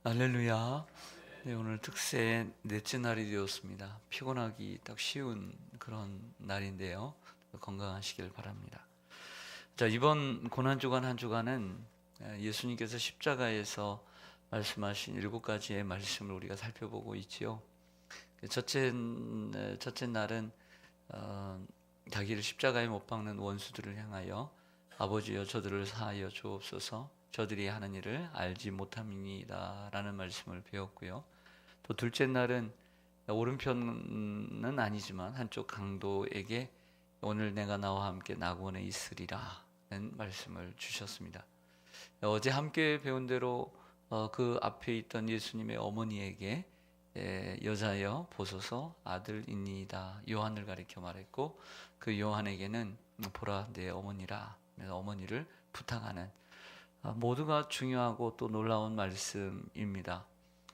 할렐루야. 네, 오늘 특세 넷째 날이 되었습니다. 피곤하기 딱 쉬운 그런 날인데요. 건강하시길 바랍니다. 자, 이번 고난주간 한 주간은 예수님께서 십자가에서 말씀하신 7가지의 말씀을 우리가 살펴보고 있지요. 첫째 날은 자기를 십자가에 못 박는 원수들을 향하여 아버지여 저들을 사하여 주옵소서, 저들이 하는 일을 알지 못함이니이다 라는 말씀을 배웠고요. 또 둘째 날은 오른편은 아니지만 한쪽 강도에게 오늘 내가 나와 함께 낙원에 있으리라 는 말씀을 주셨습니다. 어제 함께 배운 대로 그 앞에 있던 예수님의 어머니에게 여자여 보소서 아들이니이다 요한을 가리켜 말했고, 그 요한에게는 보라 내 어머니라, 그래서 어머니를 부탁하는 모두가 중요하고 또 놀라운 말씀입니다.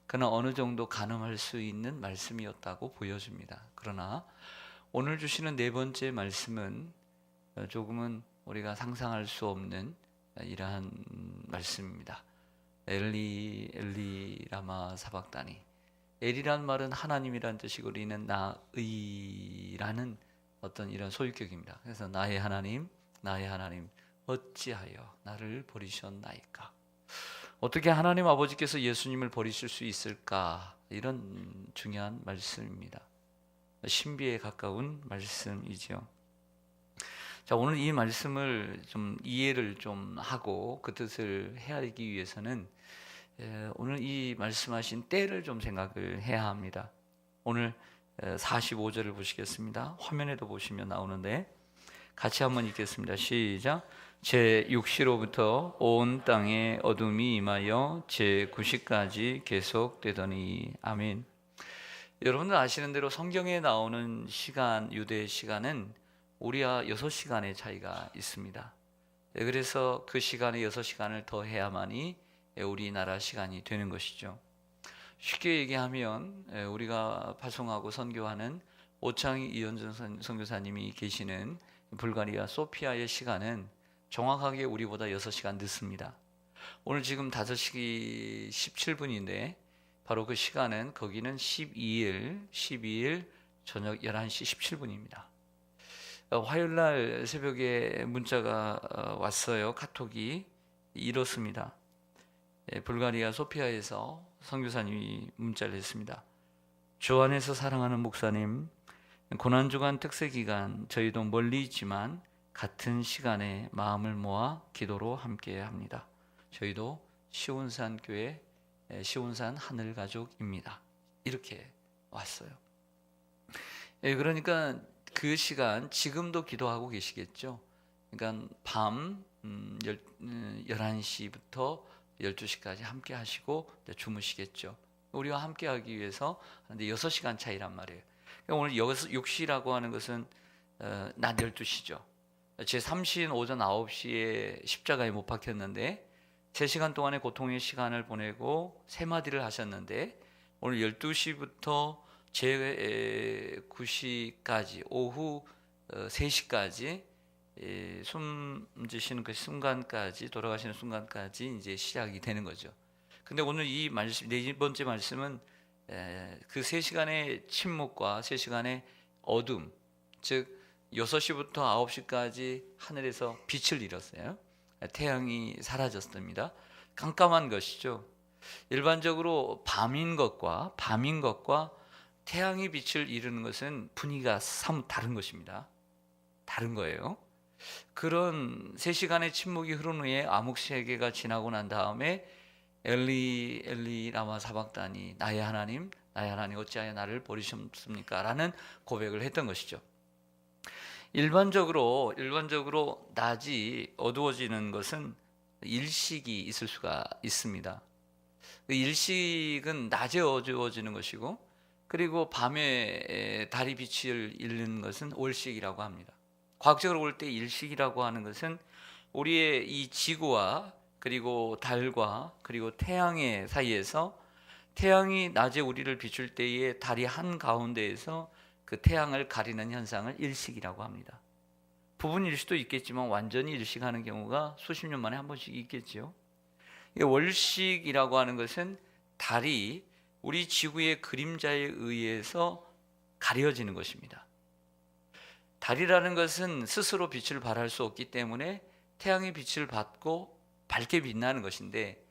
그러나 어느 정도 가늠할 수 있는 말씀이었다고 보여집니다. 그러나 오늘 주시는 네 번째 말씀은 조금은 우리가 상상할 수 없는 이러한 말씀입니다. 엘리 엘리 라마 사박다니. 엘이란 말은 하나님이란 뜻이고 리는 나의라는 어떤 이런 소유격입니다. 그래서 나의 하나님 어찌하여 나를 버리셨나이까. 어떻게 하나님 아버지께서 예수님을 버리실 수 있을까? 이런 중요한 말씀입니다. 신비에 가까운 말씀이죠. 자, 오늘 이 말씀을 좀 이해를 좀 하고 그 뜻을 헤아리기 위해서는 오늘 이 말씀하신 때를 좀 생각을 해야 합니다. 오늘 45절을 보시겠습니다. 화면에도 보시면 나오는데 같이 한번 읽겠습니다. 시작. 제 6시로부터 온 땅에 어둠이 임하여 제 9시까지 계속되더니. 아멘. 여러분들 아시는 대로 성경에 나오는 시간, 유대의 시간은 우리와 6시간의 차이가 있습니다. 그래서 그 시간에 6시간을 더 해야만이 우리나라 시간이 되는 것이죠. 쉽게 얘기하면 우리가 파송하고 선교하는 오창희 이현준 선교사님이 계시는 불가리아 소피아의 시간은 정확하게 우리보다 6시간 늦습니다. 오늘 지금 5시 17분인데 바로 그 시간은 거기는 12일 저녁 11시 17분입니다. 화요일날 새벽에 문자가 왔어요. 카톡이 이렇습니다. 불가리아 소피아에서 선교사님이 문자를 했습니다. 주 안에서 사랑하는 목사님, 고난주간 특세기간 저희도 멀리 있지만 같은 시간에 마음을 모아 기도로 함께 합니다. 저희도 시온산 교회 시온산 하늘가족입니다. 이렇게 왔어요. 그러니까 그 시간 지금도 기도하고 계시겠죠. 그러니까 밤 11시부터 12시까지 함께 하시고 주무시겠죠. 우리와 함께 하기 위해서 6시간 차이란 말이에요. 오늘 6시라고 하는 것은 낮 12시죠. 제 3시인 오전 9시에 십자가에 못 박혔는데 3시간 동안의 고통의 시간을 보내고 3마디를 하셨는데 오늘 12시부터 제 9시까지 오후 3시까지 숨 쉬는 그 순간까지, 돌아가시는 순간까지 이제 시작이 되는 거죠. 근데 오늘 이 말씀, 네 번째 말씀은 그 3시간의 침묵과 3시간의 어둠, 즉 6시부터 9시까지 하늘에서 빛을 잃었어요. 태양이 사라졌습니다. 깜깜한 것이죠. 일반적으로 밤인 것과 태양이 빛을 잃는 것은 분위기가 사뭇 다른 것입니다. 다른 거예요. 그런 3시간의 침묵이 흐른 후에 암흑세계가 지나고 난 다음에 엘리 엘리 라마 사박다니, 나의 하나님 어찌하여 나를 버리셨습니까? 라는 고백을 했던 것이죠. 일반적으로 낮이 어두워지는 것은 일식이 있을 수가 있습니다. 일식은 낮에 어두워지는 것이고, 그리고 밤에 달이 빛을 잃는 것은 월식이라고 합니다. 과학적으로 볼 때 일식이라고 하는 것은 우리의 이 지구와 그리고 달과 그리고 태양의 사이에서 태양이 낮에 우리를 비출 때에 달이 한가운데에서 그 태양을 가리는 현상을 일식이라고 합니다. 부분일 수도 있겠지만 완전히 일식하는 경우가 수십 년 만에 한 번씩 있겠죠. 월식이라고 하는 것은 달이 우리 지구의 그림자에 의해서 가려지는 것입니다. 달이라는 것은 스스로 빛을 발할 수 없기 때문에 태양의 빛을 받고 밝게 빛나는 것인데,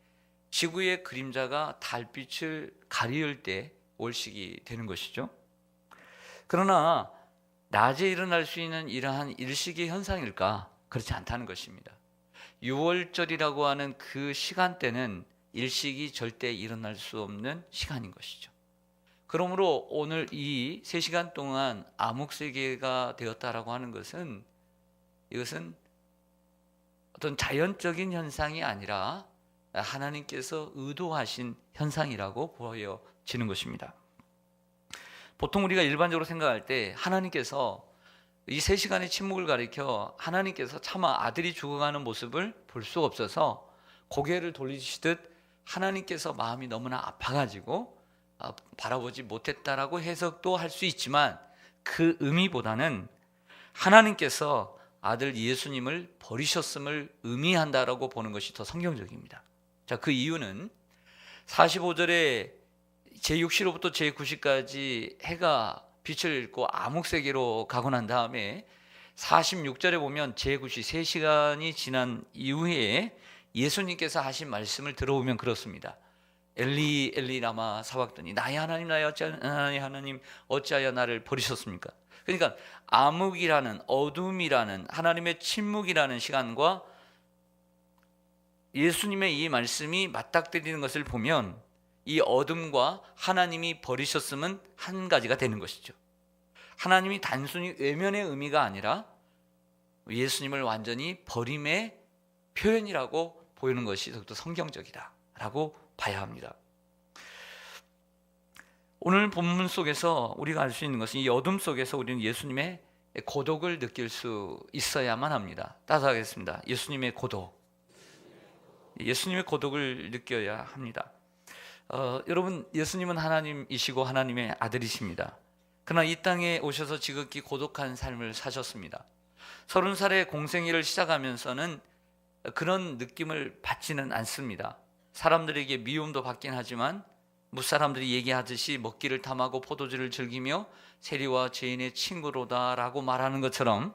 지구의 그림자가 달빛을 가리울 때 월식이 되는 것이죠. 그러나 낮에 일어날 수 있는 이러한 일식의 현상일까? 그렇지 않다는 것입니다. 6월절이라고 하는 그 시간대는 일식이 절대 일어날 수 없는 시간인 것이죠. 그러므로 오늘 이 3시간 동안 암흑세계가 되었다라고 하는 것은, 이것은 어떤 자연적인 현상이 아니라 하나님께서 의도하신 현상이라고 보여지는 것입니다. 보통 우리가 일반적으로 생각할 때 하나님께서 이 3시간의 침묵을 가리켜 하나님께서 차마 아들이 죽어가는 모습을 볼 수가 없어서 고개를 돌리시듯 하나님께서 마음이 너무나 아파가지고 바라보지 못했다라고 해석도 할 수 있지만, 그 의미보다는 하나님께서 아들 예수님을 버리셨음을 의미한다라고 보는 것이 더 성경적입니다. 자, 그 이유는 45절에 제6시로부터 제9시까지 해가 빛을 잃고 암흑세계로 가고 난 다음에 46절에 보면 제9시 3시간이 지난 이후에 예수님께서 하신 말씀을 들어보면 그렇습니다. 엘리 엘리 라마 사박더니 나의 하나님 나의 하나님 어찌하여 나를 버리셨습니까? 그러니까 암흑이라는, 어둠이라는, 하나님의 침묵이라는 시간과 예수님의 이 말씀이 맞닥뜨리는 것을 보면 이 어둠과 하나님이 버리셨음은 한 가지가 되는 것이죠. 하나님이 단순히 외면의 의미가 아니라 예수님을 완전히 버림의 표현이라고 보이는 것이 더욱더 성경적이다라고 봐야 합니다. 오늘 본문 속에서 우리가 알 수 있는 것은, 이 어둠 속에서 우리는 예수님의 고독을 느낄 수 있어야만 합니다. 따라하겠습니다. 예수님의 고독. 예수님의 고독을 느껴야 합니다. 여러분, 예수님은 하나님이시고 하나님의 아들이십니다. 그러나 이 땅에 오셔서 지극히 고독한 삶을 사셨습니다. 30살에 공생애를 시작하면서는 그런 느낌을 받지는 않습니다. 사람들에게 미움도 받긴 하지만 무사람들이 얘기하듯이 먹기를 탐하고 포도주를 즐기며 세리와 죄인의 친구로다라고 말하는 것처럼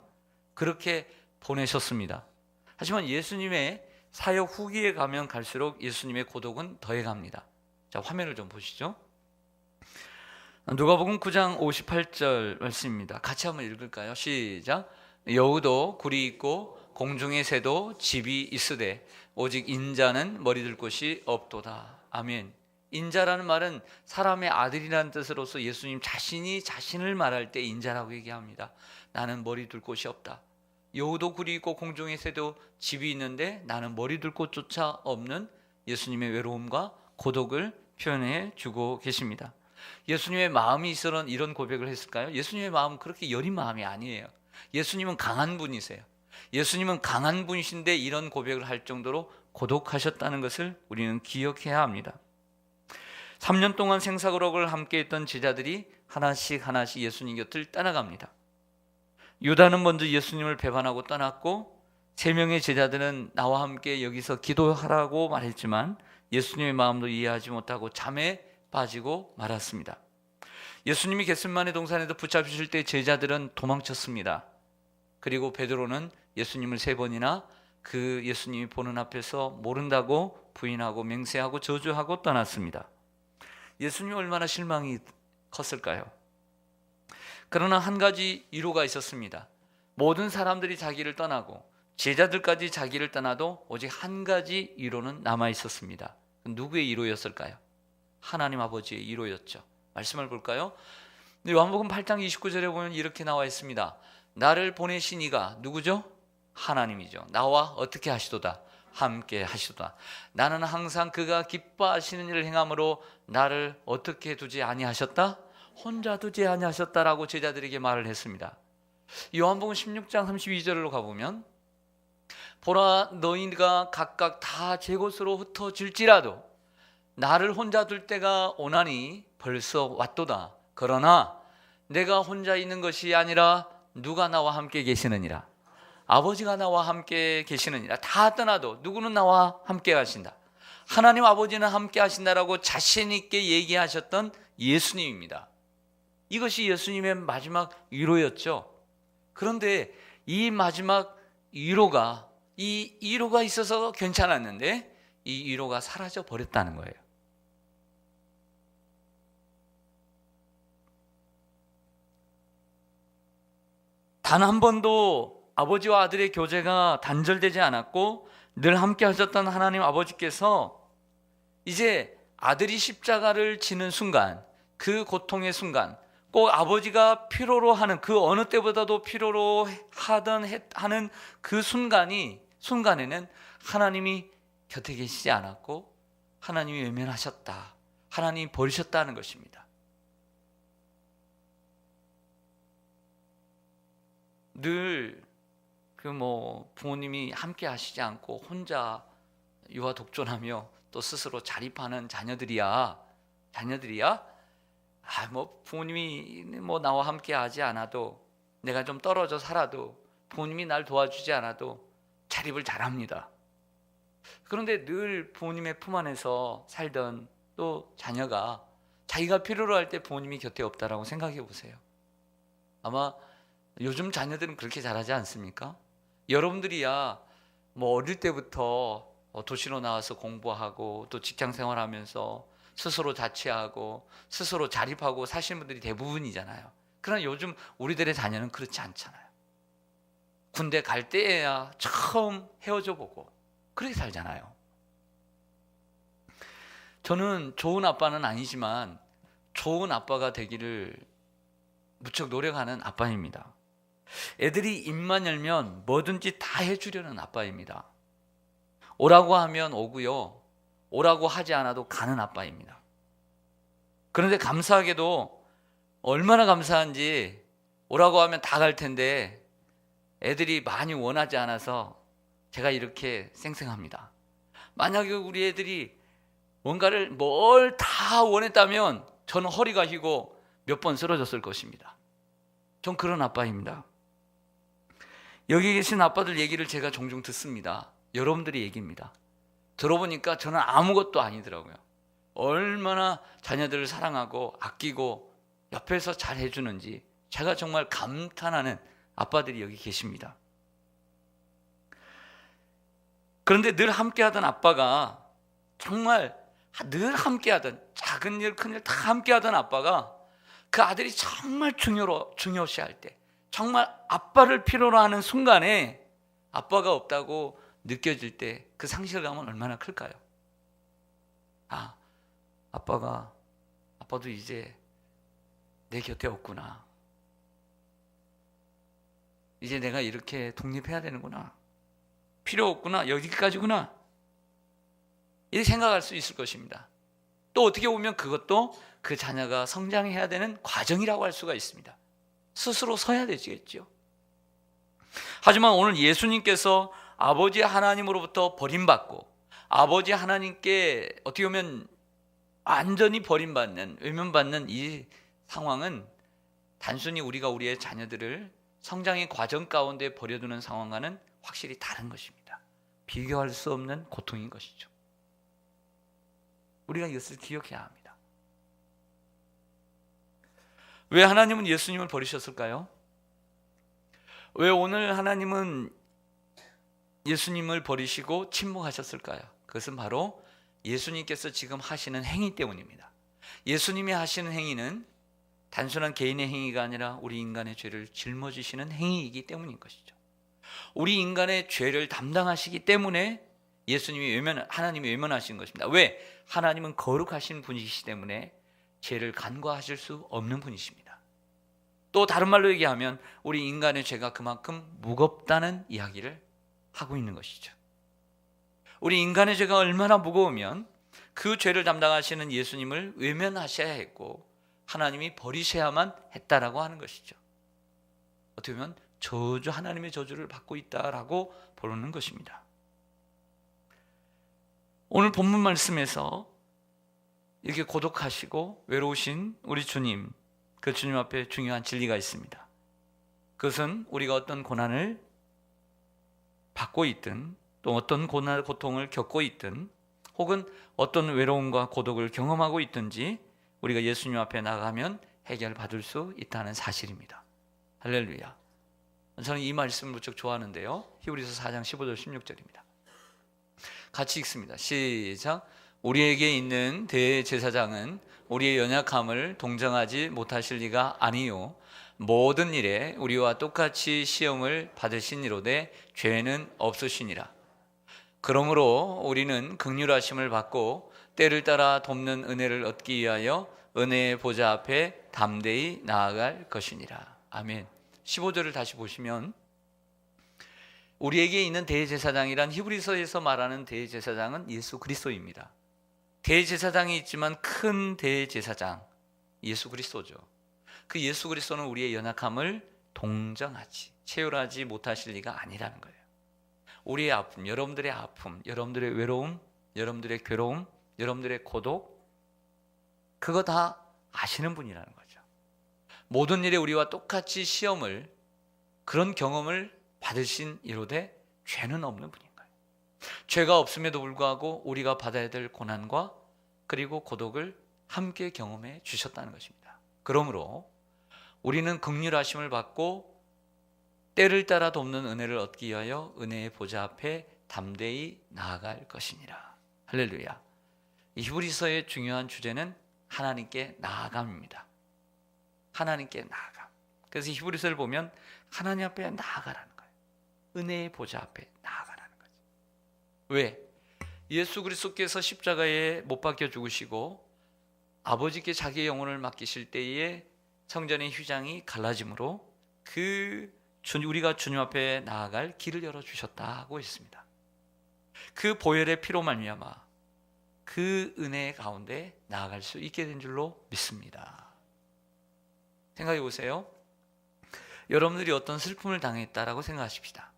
그렇게 보내셨습니다. 하지만 예수님의 사역 후기에 가면 갈수록 예수님의 고독은 더해갑니다. 자, 화면을 좀 보시죠. 누가복음 9장 58절 말씀입니다. 같이 한번 읽을까요? 시작. 여우도 굴이 있고 공중의 새도 집이 있으되 오직 인자는 머리 둘 곳이 없도다. 아멘. 인자라는 말은 사람의 아들이라는 뜻으로서 예수님 자신이 자신을 말할 때 인자라고 얘기합니다. 나는 머리 둘 곳이 없다. 여우도 굴이 있고 공중의 새도 집이 있는데 나는 머리 둘 곳조차 없는 예수님의 외로움과 고독을 표현해 주고 계십니다. 예수님의 마음이 있어서 이런 고백을 했을까요? 예수님의 마음은 그렇게 여린 마음이 아니에요. 예수님은 강한 분이세요. 예수님은 강한 분이신데 이런 고백을 할 정도로 고독하셨다는 것을 우리는 기억해야 합니다. 3년 동안 생사고록을 함께 했던 제자들이 하나씩 예수님 곁을 떠나갑니다. 유다는 먼저 예수님을 배반하고 떠났고 3명의 제자들은 나와 함께 여기서 기도하라고 말했지만 예수님의 마음도 이해하지 못하고 잠에 빠지고 말았습니다. 예수님이 겟세마네 동산에서 붙잡히실 때 제자들은 도망쳤습니다. 그리고 베드로는 예수님을 3번이나 그 예수님이 보는 앞에서 모른다고 부인하고 맹세하고 저주하고 떠났습니다. 예수님이 얼마나 실망이 컸을까요? 그러나 한 가지 위로가 있었습니다. 모든 사람들이 자기를 떠나고 제자들까지 자기를 떠나도 오직 한 가지 위로는 남아 있었습니다. 누구의 위로였을까요? 하나님 아버지의 위로였죠. 말씀을 볼까요? 요한복음 8장 29절에 보면 이렇게 나와 있습니다. 나를 보내신 이가 누구죠? 하나님이죠. 나와 어떻게 하시도다? 함께 하시도다. 나는 항상 그가 기뻐하시는 일을 행함으로 나를 어떻게 두지 아니하셨다? 혼자 두지 아니하셨다라고 제자들에게 말을 했습니다. 요한복음 16장 32절로 가보면 보라 너희가 각각 다 제 곳으로 흩어질지라도 나를 혼자 둘 때가 오나니 벌써 왔도다. 그러나 내가 혼자 있는 것이 아니라 누가 나와 함께 계시느니라. 아버지가 나와 함께 계시느니라. 다 떠나도 누구는 나와 함께 가신다. 하나님 아버지는 함께 하신다라고 자신 있게 얘기하셨던 예수님입니다. 이것이 예수님의 마지막 위로였죠. 그런데 이 마지막 위로가 있어서 괜찮았는데 이 위로가 사라져 버렸다는 거예요. 단 한 번도 아버지와 아들의 교제가 단절되지 않았고 늘 함께 하셨던 하나님 아버지께서 이제 아들이 십자가를 지는 순간, 그 고통의 순간, 꼭 아버지가 필요로 하는 그 어느 때보다도 필요로 하는 그 순간에는 하나님이 곁에 계시지 않았고 하나님이 외면하셨다, 하나님이 버리셨다는 것입니다. 늘 부모님이 함께 하시지 않고 혼자 유아 독존하며 또 스스로 자립하는 자녀들이야 부모님이 나와 함께 하지 않아도, 내가 좀 떨어져 살아도, 부모님이 날 도와주지 않아도 자립을 잘합니다. 그런데 늘 부모님의 품 안에서 살던 또 자녀가 자기가 필요로 할 때 부모님이 곁에 없다라고 생각해 보세요. 아마 요즘 자녀들은 그렇게 잘하지 않습니까? 여러분들이야 어릴 때부터 도시로 나와서 공부하고 또 직장 생활하면서 스스로 자취하고 스스로 자립하고 사시는 분들이 대부분이잖아요. 그러나 요즘 우리들의 자녀는 그렇지 않잖아요. 군대 갈 때에야 처음 헤어져 보고 그렇게 살잖아요. 저는 좋은 아빠는 아니지만 좋은 아빠가 되기를 무척 노력하는 아빠입니다. 애들이 입만 열면 뭐든지 다 해주려는 아빠입니다. 오라고 하면 오고요, 오라고 하지 않아도 가는 아빠입니다. 그런데 감사하게도 얼마나 감사한지, 오라고 하면 다 갈 텐데 애들이 많이 원하지 않아서 제가 이렇게 쌩쌩합니다. 만약에 우리 애들이 뭔가를 뭘 다 원했다면 저는 허리가 휘고 몇 번 쓰러졌을 것입니다. 전 그런 아빠입니다. 여기 계신 아빠들 얘기를 제가 종종 듣습니다. 여러분들의 얘기입니다. 들어보니까 저는 아무것도 아니더라고요. 얼마나 자녀들을 사랑하고 아끼고 옆에서 잘 해주는지 제가 정말 감탄하는 아빠들이 여기 계십니다. 그런데 늘 함께하던 아빠가, 정말 늘 함께하던, 작은 일 큰 일 다 함께하던 아빠가 그 아들이 정말 중요시할 때, 정말 아빠를 필요로 하는 순간에 아빠가 없다고 느껴질 때 그 상실감은 얼마나 클까요? 아빠도 이제 내 곁에 없구나. 이제 내가 이렇게 독립해야 되는구나. 필요 없구나. 여기까지구나. 이렇게 생각할 수 있을 것입니다. 또 어떻게 보면 그것도 그 자녀가 성장해야 되는 과정이라고 할 수가 있습니다. 스스로 서야 되겠죠. 하지만 오늘 예수님께서 아버지 하나님으로부터 버림받고 아버지 하나님께 어떻게 보면 완전히 버림받는, 외면받는 이 상황은 단순히 우리가 우리의 자녀들을 성장의 과정 가운데 버려두는 상황과는 확실히 다른 것입니다. 비교할 수 없는 고통인 것이죠. 우리가 이것을 기억해야 합니다. 왜 하나님은 예수님을 버리셨을까요? 왜 오늘 하나님은 예수님을 버리시고 침묵하셨을까요? 그것은 바로 예수님께서 지금 하시는 행위 때문입니다. 예수님이 하시는 행위는 단순한 개인의 행위가 아니라 우리 인간의 죄를 짊어지시는 행위이기 때문인 것이죠. 우리 인간의 죄를 담당하시기 때문에 하나님이 외면하신 것입니다. 왜? 하나님은 거룩하신 분이시기 때문에 죄를 간과하실 수 없는 분이십니다. 또 다른 말로 얘기하면 우리 인간의 죄가 그만큼 무겁다는 이야기를 하고 있는 것이죠. 우리 인간의 죄가 얼마나 무거우면 그 죄를 담당하시는 예수님을 외면하셔야 했고 하나님이 버리셔야만 했다라고 하는 것이죠. 어떻게 보면 하나님의 저주를 받고 있다라고 보는 것입니다. 오늘 본문 말씀에서 이렇게 고독하시고 외로우신 우리 주님, 그 주님 앞에 중요한 진리가 있습니다. 그것은 우리가 어떤 고난을 받고 있든 또 어떤 고통을 겪고 있든 혹은 어떤 외로움과 고독을 경험하고 있든지 우리가 예수님 앞에 나가면 해결받을 수 있다는 사실입니다. 할렐루야. 저는 이 말씀을 무척 좋아하는데요. 히브리서 4장 15절 16절입니다. 같이 읽습니다. 시작. 우리에게 있는 대제사장은 우리의 연약함을 동정하지 못하실 리가 아니요 모든 일에 우리와 똑같이 시험을 받으시니로되 죄는 없으시니라. 그러므로 우리는 긍휼하심을 받고 때를 따라 돕는 은혜를 얻기 위하여 은혜의 보좌 앞에 담대히 나아갈 것이니라. 아멘. 15절을 다시 보시면 우리에게 있는 대제사장이란 히브리서에서 말하는 대제사장은 예수 그리스도입니다. 대제사장이 있지만 큰 대제사장 예수 그리스도죠. 그 예수 그리스도는 우리의 연약함을 동정하지 체휼하지 못하실 리가 아니라는 거예요. 우리의 아픔, 여러분들의 외로움, 여러분들의 괴로움, 여러분들의 고독, 그거 다 아시는 분이라는 거죠. 모든 일에 우리와 똑같이 시험을, 그런 경험을 받으신 이로되 죄는 없는 분인 거예요. 죄가 없음에도 불구하고 우리가 받아야 될 고난과 그리고 고독을 함께 경험해 주셨다는 것입니다. 그러므로 우리는 긍휼하심을 받고 때를 따라 돕는 은혜를 얻기 위하여 은혜의 보좌 앞에 담대히 나아갈 것이니라. 할렐루야. 이 히브리서의 중요한 주제는 하나님께 나아감입니다. 하나님께 나아감. 그래서 히브리서를 보면 하나님 앞에 나아가라는 거예요. 은혜의 보좌 앞에 나아가라는 거죠. 왜? 예수 그리스도께서 십자가에 못 박혀 죽으시고 아버지께 자기의 영혼을 맡기실 때에 성전의 휘장이 갈라짐으로 우리가 주님 앞에 나아갈 길을 열어주셨다고 했습니다. 그 보혈의 피로 말미암아 그 은혜 가운데 나아갈 수 있게 된 줄로 믿습니다. 생각해 보세요. 여러분들이 어떤 슬픔을 당했다라고 생각하십시다.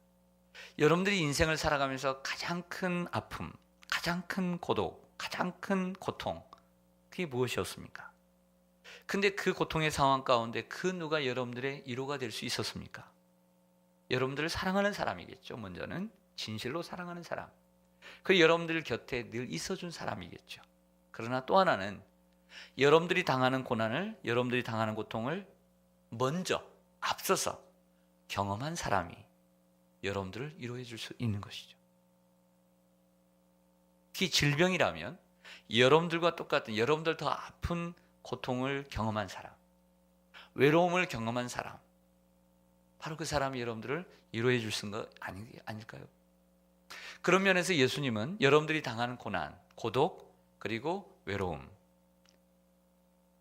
여러분들이 인생을 살아가면서 가장 큰 아픔, 가장 큰 고독, 가장 큰 고통, 그게 무엇이었습니까? 근데 그 고통의 상황 가운데 그 누가 여러분들의 위로가 될 수 있었습니까? 여러분들을 사랑하는 사람이겠죠. 먼저는 진실로 사랑하는 사람. 그 여러분들 곁에 늘 있어준 사람이겠죠. 그러나 또 하나는 여러분들이 당하는 고난을, 여러분들이 당하는 고통을 먼저 앞서서 경험한 사람이 여러분들을 위로해 줄 수 있는 것이죠. 특히 질병이라면 여러분들과 똑같은, 여러분들 더 아픈 고통을 경험한 사람, 외로움을 경험한 사람, 바로 그 사람이 여러분들을 위로해 줄 수 있는 거 아닐까요? 그런 면에서 예수님은 여러분들이 당하는 고난, 고독, 그리고 외로움,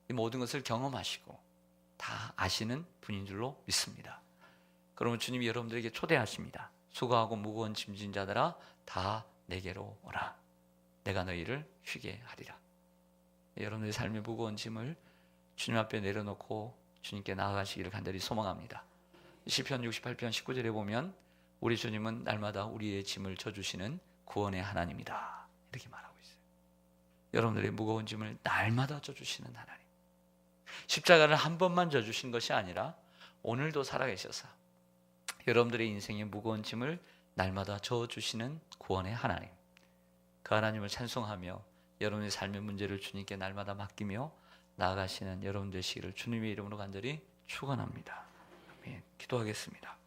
이 모든 것을 경험하시고 다 아시는 분인 줄로 믿습니다. 그러면 주님이 여러분들에게 초대하십니다. 수고하고 무거운 짐진 자들아 다 내게로 오라. 내가 너희를 쉬게 하리라. 여러분들의 삶의 무거운 짐을 주님 앞에 내려놓고 주님께 나아가시기를 간절히 소망합니다. 시편 68편 19절에 보면 우리 주님은 날마다 우리의 짐을 져주시는 구원의 하나님이다, 이렇게 말하고 있어요. 여러분들의 무거운 짐을 날마다 져주시는 하나님. 십자가를 한 번만 져주신 것이 아니라 오늘도 살아계셔서 여러분들의 인생의 무거운 짐을 날마다 져주시는 구원의 하나님, 그 하나님을 찬송하며 여러분의 삶의 문제를 주님께 날마다 맡기며 나아가시는 여러분 되시기를 주님의 이름으로 간절히 축원합니다. 아멘. 기도하겠습니다.